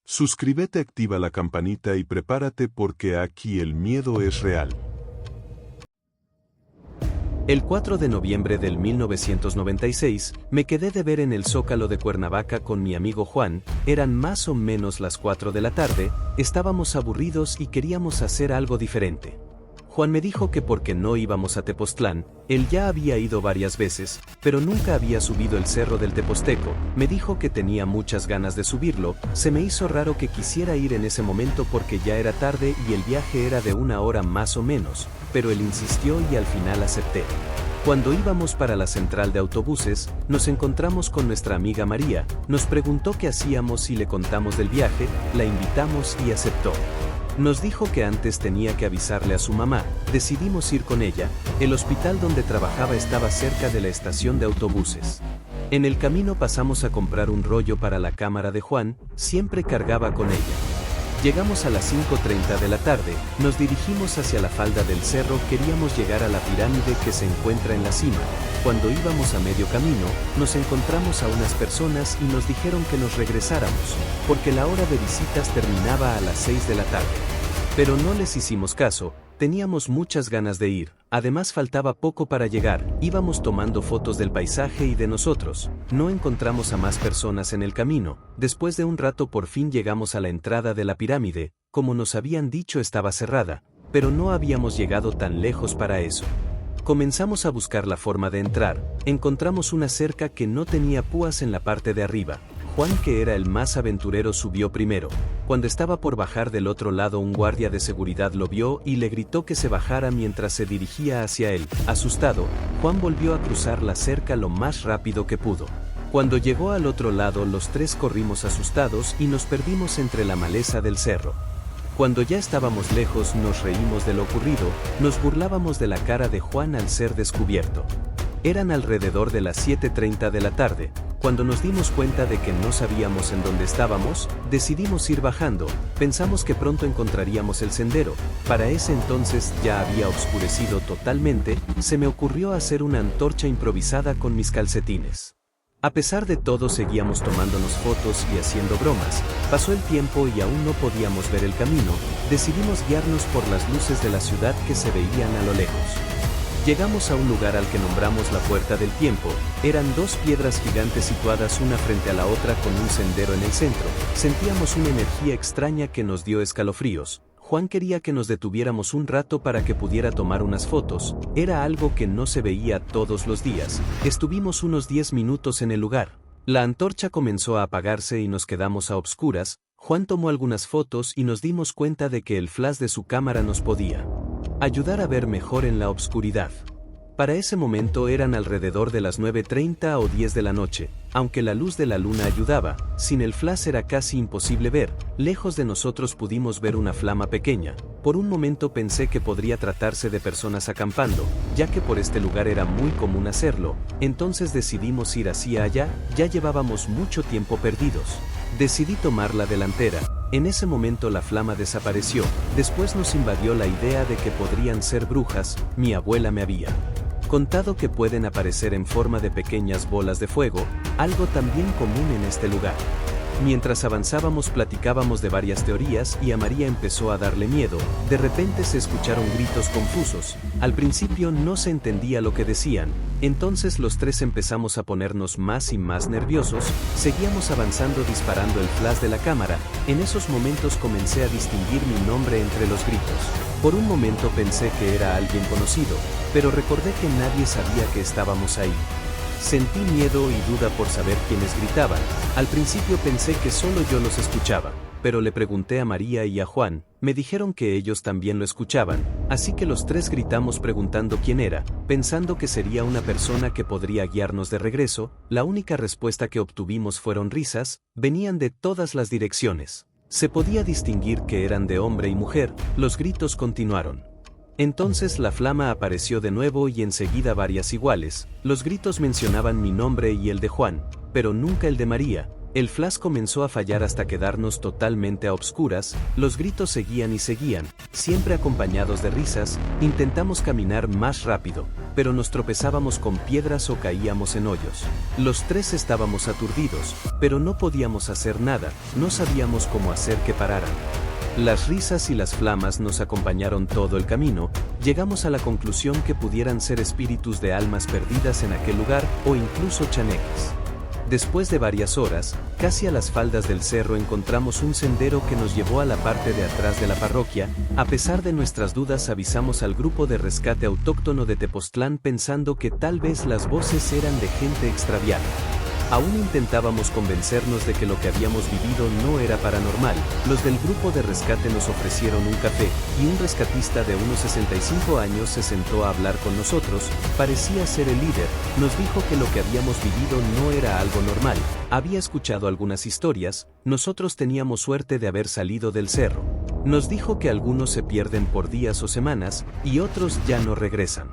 Suscríbete, activa la campanita y prepárate porque aquí el miedo es real. El 4 de noviembre del 1996, me quedé de ver en el Zócalo de Cuernavaca con mi amigo Juan. Eran más o menos las 4 de la tarde, estábamos aburridos y queríamos hacer algo diferente. Juan me dijo que porque no íbamos a Tepoztlán, él ya había ido varias veces, pero nunca había subido el cerro del Teposteco. Me dijo que tenía muchas ganas de subirlo. Se me hizo raro que quisiera ir en ese momento porque ya era tarde y el viaje era de 1 hora más o menos, pero él insistió y al final acepté. Cuando íbamos para la central de autobuses, nos encontramos con nuestra amiga María. Nos preguntó qué hacíamos y le contamos del viaje, la invitamos y aceptó. Nos dijo que antes tenía que avisarle a su mamá. Decidimos ir con ella. El hospital donde trabajaba estaba cerca de la estación de autobuses. En el camino pasamos a comprar un rollo para la cámara de Juan, siempre cargaba con ella. Llegamos a las 5:30 de la tarde, nos dirigimos hacia la falda del cerro, queríamos llegar a la pirámide que se encuentra en la cima. Cuando íbamos a medio camino, nos encontramos a unas personas y nos dijeron que nos regresáramos, porque la hora de visitas terminaba a las 6 de la tarde. Pero no les hicimos caso, teníamos muchas ganas de ir, además faltaba poco para llegar, íbamos tomando fotos del paisaje y de nosotros. No encontramos a más personas en el camino. Después de un rato por fin llegamos a la entrada de la pirámide. Como nos habían dicho estaba cerrada, pero no habíamos llegado tan lejos para eso. Comenzamos a buscar la forma de entrar. Encontramos una cerca que no tenía púas en la parte de arriba. Juan, que era el más aventurero, subió primero. Cuando estaba por bajar del otro lado, un guardia de seguridad lo vio y le gritó que se bajara mientras se dirigía hacia él. Asustado, Juan volvió a cruzar la cerca lo más rápido que pudo. Cuando llegó al otro lado, los tres corrimos asustados y nos perdimos entre la maleza del cerro. Cuando ya estábamos lejos, nos reímos de lo ocurrido, nos burlábamos de la cara de Juan al ser descubierto. Eran alrededor de las 7:30 de la tarde. Cuando nos dimos cuenta de que no sabíamos en dónde estábamos, decidimos ir bajando. Pensamos que pronto encontraríamos el sendero. Para ese entonces ya había oscurecido totalmente. Se me ocurrió hacer una antorcha improvisada con mis calcetines. A pesar de todo, seguíamos tomándonos fotos y haciendo bromas. Pasó el tiempo y aún no podíamos ver el camino. Decidimos guiarnos por las luces de la ciudad que se veían a lo lejos. Llegamos a un lugar al que nombramos la Puerta del Tiempo. Eran dos piedras gigantes situadas una frente a la otra con un sendero en el centro. Sentíamos una energía extraña que nos dio escalofríos. Juan quería que nos detuviéramos un rato para que pudiera tomar unas fotos. Era algo que no se veía todos los días. Estuvimos unos 10 minutos en el lugar. La antorcha comenzó a apagarse y nos quedamos a obscuras. Juan tomó algunas fotos y nos dimos cuenta de que el flash de su cámara nos podía ayudar a ver mejor en la oscuridad. Para ese momento eran alrededor de las 9:30 o 10 de la noche. Aunque la luz de la luna ayudaba, sin el flash era casi imposible ver. Lejos de nosotros pudimos ver una flama pequeña. Por un momento pensé que podría tratarse de personas acampando, ya que por este lugar era muy común hacerlo. Entonces decidimos ir hacia allá. Ya llevábamos mucho tiempo perdidos. Decidí tomar la delantera. En ese momento la flama desapareció. Después nos invadió la idea de que podrían ser brujas. Mi abuela me había contado que pueden aparecer en forma de pequeñas bolas de fuego, algo también común en este lugar. Mientras avanzábamos platicábamos de varias teorías y a María empezó a darle miedo. De repente se escucharon gritos confusos. Al principio no se entendía lo que decían. Entonces los tres empezamos a ponernos más y más nerviosos. Seguíamos avanzando disparando el flash de la cámara. En esos momentos comencé a distinguir mi nombre entre los gritos. Por un momento pensé que era alguien conocido, pero recordé que nadie sabía que estábamos ahí. Sentí miedo y duda por saber quiénes gritaban. Al principio pensé que solo yo los escuchaba, pero le pregunté a María y a Juan. Me dijeron que ellos también lo escuchaban, así que los tres gritamos preguntando quién era, pensando que sería una persona que podría guiarnos de regreso. La única respuesta que obtuvimos fueron risas. Venían de todas las direcciones. Se podía distinguir que eran de hombre y mujer. Los gritos continuaron. Entonces la flama apareció de nuevo y enseguida varias iguales. Los gritos mencionaban mi nombre y el de Juan, pero nunca el de María. El flash comenzó a fallar hasta quedarnos totalmente a obscuras, los gritos seguían y seguían, siempre acompañados de risas, intentamos caminar más rápido, pero nos tropezábamos con piedras o caíamos en hoyos. Los tres estábamos aturdidos, pero no podíamos hacer nada, no sabíamos cómo hacer que pararan. Las risas y las flamas nos acompañaron todo el camino, llegamos a la conclusión que pudieran ser espíritus de almas perdidas en aquel lugar o incluso chaneques. Después de varias horas, casi a las faldas del cerro encontramos un sendero que nos llevó a la parte de atrás de la parroquia. A pesar de nuestras dudas avisamos al grupo de rescate autóctono de Tepoztlán pensando que tal vez las voces eran de gente extraviada. Aún intentábamos convencernos de que lo que habíamos vivido no era paranormal. Los del grupo de rescate nos ofrecieron un café, y un rescatista de unos 65 años se sentó a hablar con nosotros, parecía ser el líder, nos dijo que lo que habíamos vivido no era algo normal, había escuchado algunas historias, nosotros teníamos suerte de haber salido del cerro. Nos dijo que algunos se pierden por días o semanas, y otros ya no regresan.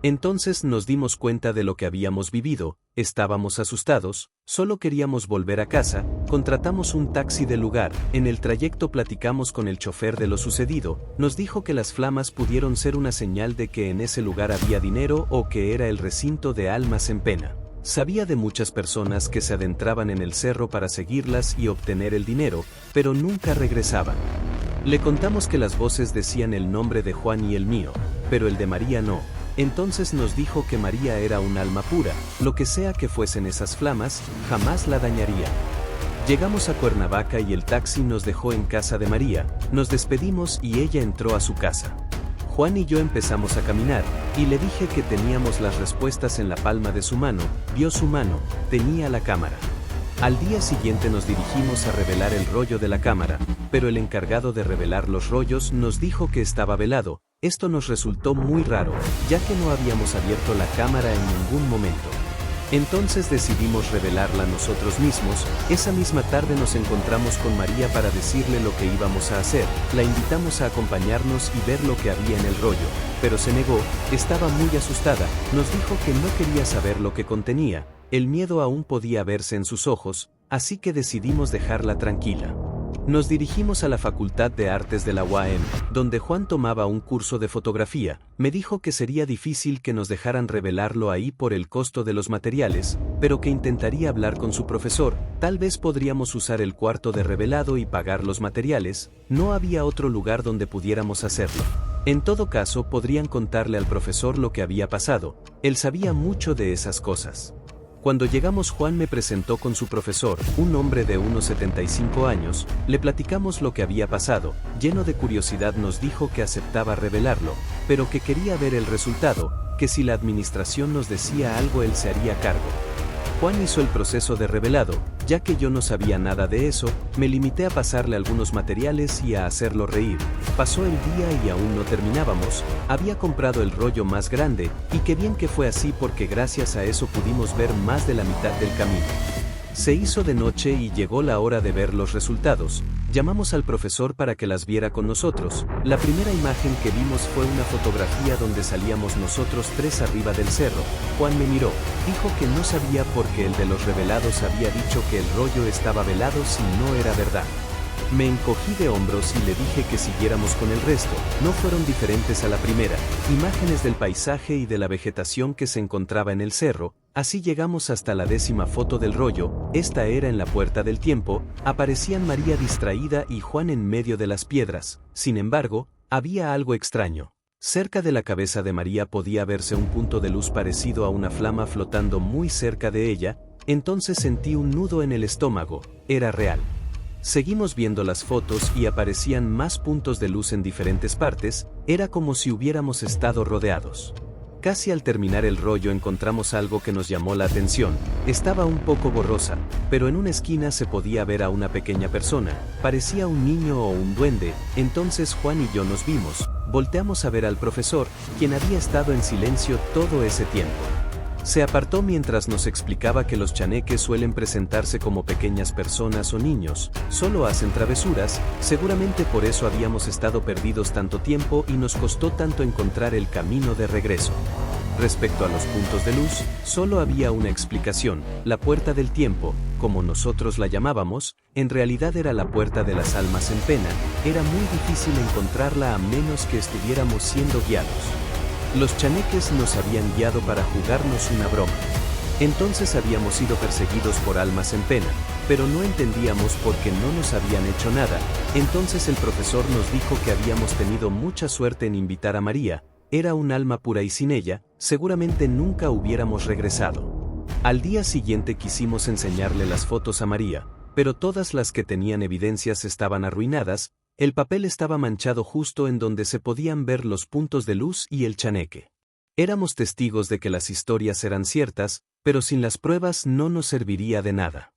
Entonces nos dimos cuenta de lo que habíamos vivido, estábamos asustados, solo queríamos volver a casa, contratamos un taxi del lugar, en el trayecto platicamos con el chofer de lo sucedido, nos dijo que las flamas pudieron ser una señal de que en ese lugar había dinero o que era el recinto de almas en pena. Sabía de muchas personas que se adentraban en el cerro para seguirlas y obtener el dinero, pero nunca regresaban. Le contamos que las voces decían el nombre de Juan y el mío, pero el de María no. Entonces nos dijo que María era un alma pura, lo que sea que fuesen esas flamas, jamás la dañaría. Llegamos a Cuernavaca y el taxi nos dejó en casa de María, nos despedimos y ella entró a su casa. Juan y yo empezamos a caminar, y le dije que teníamos las respuestas en la palma de su mano, vio su mano, tenía la cámara. Al día siguiente nos dirigimos a revelar el rollo de la cámara, pero el encargado de revelar los rollos nos dijo que estaba velado. Esto nos resultó muy raro, ya que no habíamos abierto la cámara en ningún momento. Entonces decidimos revelarla nosotros mismos. Esa misma tarde nos encontramos con María para decirle lo que íbamos a hacer, la invitamos a acompañarnos y ver lo que había en el rollo, pero se negó, estaba muy asustada, nos dijo que no quería saber lo que contenía, el miedo aún podía verse en sus ojos, así que decidimos dejarla tranquila. Nos dirigimos a la Facultad de Artes de la UAM, donde Juan tomaba un curso de fotografía. Me dijo que sería difícil que nos dejaran revelarlo ahí por el costo de los materiales, pero que intentaría hablar con su profesor, tal vez podríamos usar el cuarto de revelado y pagar los materiales, no había otro lugar donde pudiéramos hacerlo. En todo caso podrían contarle al profesor lo que había pasado, él sabía mucho de esas cosas. Cuando llegamos Juan me presentó con su profesor, un hombre de unos 75 años, le platicamos lo que había pasado, lleno de curiosidad nos dijo que aceptaba revelarlo, pero que quería ver el resultado, que si la administración nos decía algo él se haría cargo. Juan hizo el proceso de revelado, ya que yo no sabía nada de eso, me limité a pasarle algunos materiales y a hacerlo reír. Pasó el día y aún no terminábamos, había comprado el rollo más grande, y qué bien que fue así porque gracias a eso pudimos ver más de la mitad del camino. Se hizo de noche y llegó la hora de ver los resultados. Llamamos al profesor para que las viera con nosotros. La primera imagen que vimos fue una fotografía donde salíamos nosotros tres arriba del cerro. Juan me miró, dijo que no sabía por qué el de los revelados había dicho que el rollo estaba velado si no era verdad. Me encogí de hombros y le dije que siguiéramos con el resto, no fueron diferentes a la primera, imágenes del paisaje y de la vegetación que se encontraba en el cerro, así llegamos hasta la 10ª foto del rollo, esta era en la Puerta del Tiempo, aparecían María distraída y Juan en medio de las piedras, sin embargo, había algo extraño. Cerca de la cabeza de María podía verse un punto de luz parecido a una flama flotando muy cerca de ella, entonces sentí un nudo en el estómago, era real. Seguimos viendo las fotos y aparecían más puntos de luz en diferentes partes, era como si hubiéramos estado rodeados. Casi al terminar el rollo encontramos algo que nos llamó la atención, estaba un poco borrosa, pero en una esquina se podía ver a una pequeña persona, parecía un niño o un duende, entonces Juan y yo nos vimos, volteamos a ver al profesor, quien había estado en silencio todo ese tiempo. Se apartó mientras nos explicaba que los chaneques suelen presentarse como pequeñas personas o niños, solo hacen travesuras, seguramente por eso habíamos estado perdidos tanto tiempo y nos costó tanto encontrar el camino de regreso. Respecto a los puntos de luz, solo había una explicación: la puerta del tiempo, como nosotros la llamábamos, en realidad era la puerta de las almas en pena. Era muy difícil encontrarla a menos que estuviéramos siendo guiados. Los chaneques nos habían guiado para jugarnos una broma. Entonces habíamos sido perseguidos por almas en pena, pero no entendíamos por qué no nos habían hecho nada. Entonces el profesor nos dijo que habíamos tenido mucha suerte en invitar a María. Era un alma pura y sin ella, seguramente nunca hubiéramos regresado. Al día siguiente quisimos enseñarle las fotos a María, pero todas las que tenían evidencias estaban arruinadas. El papel estaba manchado justo en donde se podían ver los puntos de luz y el chaneque. Éramos testigos de que las historias eran ciertas, pero sin las pruebas no nos serviría de nada.